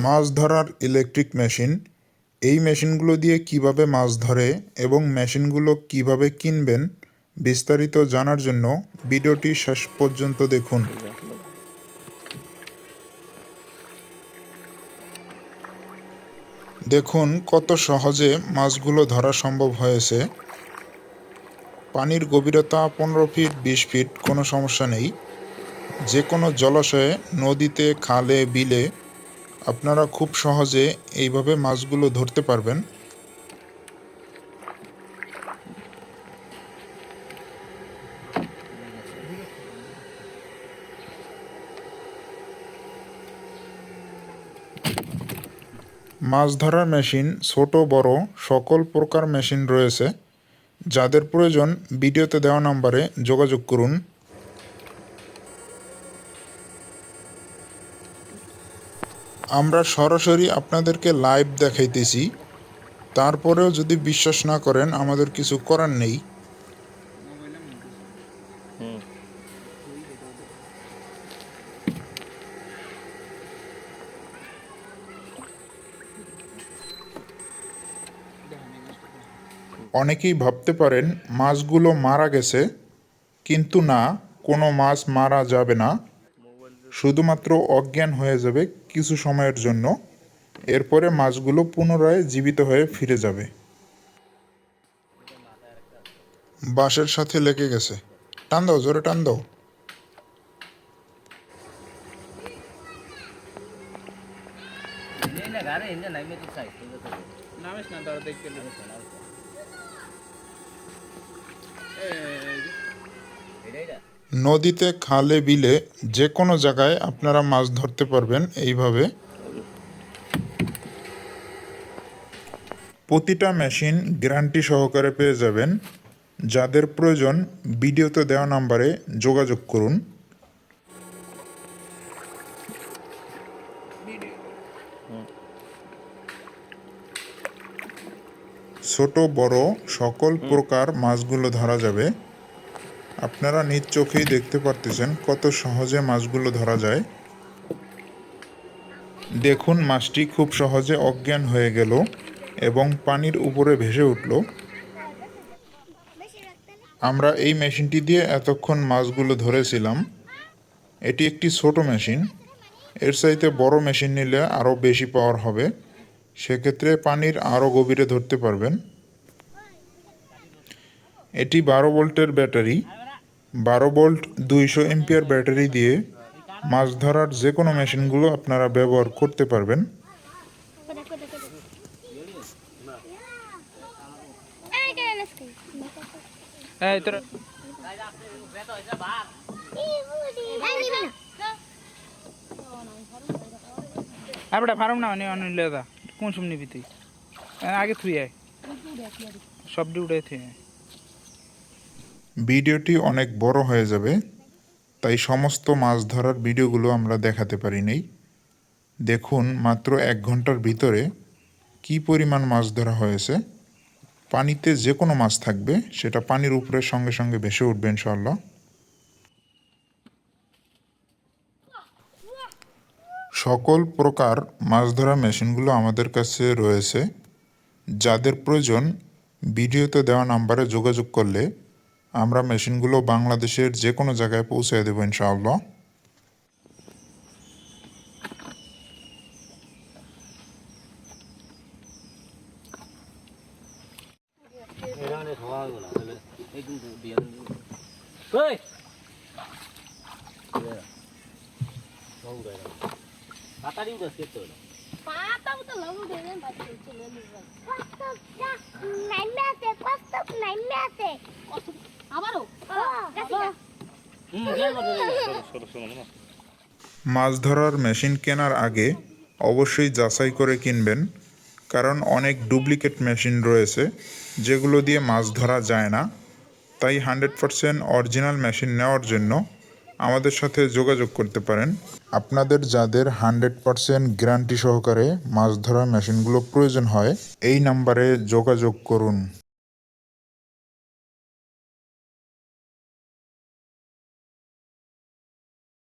মাছ ধরার electric machine. এই মেশিনগুলো দিয়ে কিভাবে মাছ ধরে এবং মেশিনগুলো কিভাবে কিনবেন বিস্তারিত জানার জন্য ভিডিওটি শেষ পর্যন্ত দেখুন। দেখুন কত সহজে মাছগুলো ধরা সম্ভব হয়েছে। পানির গভীরতা 15 ফিট 20 ফিট কোনো সমস্যা নেই। যে কোনো জলাশয়ে, নদীতে, খালে, বিলে আপনারা খুব সহজে এইভাবে মাছগুলো ধরতে পারবেন। মাছ ধরার মেশিন ছোট বড় সকল প্রকার মেশিন রয়েছে। যাদের প্রয়োজন ভিডিওতে দেওয়া নম্বরে যোগাযোগ করুন। আমরা সরাসরি আপনাদেরকে লাইভ দেখাইতেছি, তারপরেও যদি বিশ্বাস না করেন আমাদের কিছু করার নেই। অনেকেই ভাবতে পারেন মাছগুলো মারা গেছে, কিন্তু না, কোনো মাছ মারা যাবে না, শুধুমাত্র অজ্ঞান হয়ে যাবে কিছু সময়ের জন্য। এরপরে মাছগুলো পুনরায় জীবিত হয়ে ফিরে যাবে। বাঁশের সাথে লেগে গেছে, টান দাও, জোরে টান দাও। নদীতে, খালে, বিলে যে কোনো জায়গায় আপনারা মাছ ধরতে পারবেন এইভাবে। প্রতিটা মেশিন গ্যারান্টি সহকারে পেয়ে যাবেন। যাদের প্রয়োজন ভিডিওতে দেওয়া নম্বরে যোগাযোগ করুন। ছোট বড় সকল প্রকার মাছগুলো ধরা যাবে। আপনারা নিজ চোখেই দেখতে পারতেছেন কত সহজে মাছগুলো ধরা যায়। দেখুন মাছটি খুব সহজে অজ্ঞান হয়ে গেল এবং পানির উপরে ভেসে উঠল। আমরা এই মেশিনটি দিয়ে এতক্ষণ মাছগুলো ধরেছিলাম। এটি একটি ছোট মেশিন। এর চাইতে বড় মেশিন নিলে আরও বেশি পাওয়ার হবে, সেক্ষেত্রে পানির আরও গভীরে ধরতে পারবেন। এটি 12 ভোল্টের ব্যাটারি। 12 ভোল্ট 200 এম্পিয়ার ব্যাটারি দিয়ে মাছ ধরার যে কোনো মেশিনগুলো আপনারা ব্যবহার করতে পারবেন। आपड़ा फार्म ना ने अन लेदा कोन सुमनी बिती आगे थुई है सब उड़े थे। ভিডিওটি অনেক বড় হয়ে যাবে, তাই সমস্ত মাছ ধরার ভিডিওগুলো আমরা দেখাতে পারি নাই। দেখুন মাত্র 1 ঘন্টার ভিতরে কি পরিমাণ মাছ ধরা হয়েছে। পানিতে যে কোনো মাছ থাকবে সেটা পানির উপরে সঙ্গে সঙ্গে ভেসে উঠবে ইনশাআল্লাহ। সকল প্রকার মাছ ধরা মেশিনগুলো আমাদের কাছে রয়েছে। যাদের প্রয়োজন ভিডিওতে দেওয়া নাম্বারে যোগাযোগ করলে আমরা মেশিনগুলো বাংলাদেশের যে কোনো জায়গায় পৌঁছে দেবো ইনশাআল্লাহ। মাছ ধরার মেশিন কেনার আগে অবশ্যই যাচাই করে কিনবেন, কারণ অনেক ডুপ্লিকেট মেশিন রয়েছে যেগুলো দিয়ে মাছ ধরা যায় না। তাই 100% অরিজিনাল মেশিন নেওয়ার জন্য আমাদের সাথে যোগাযোগ করতে পারেন। আপনাদের যাদের 100% গ্যারান্টি সহকারে মাছ ধরার মেশিনগুলো প্রয়োজন হয় এই নাম্বারে যোগাযোগ করুন।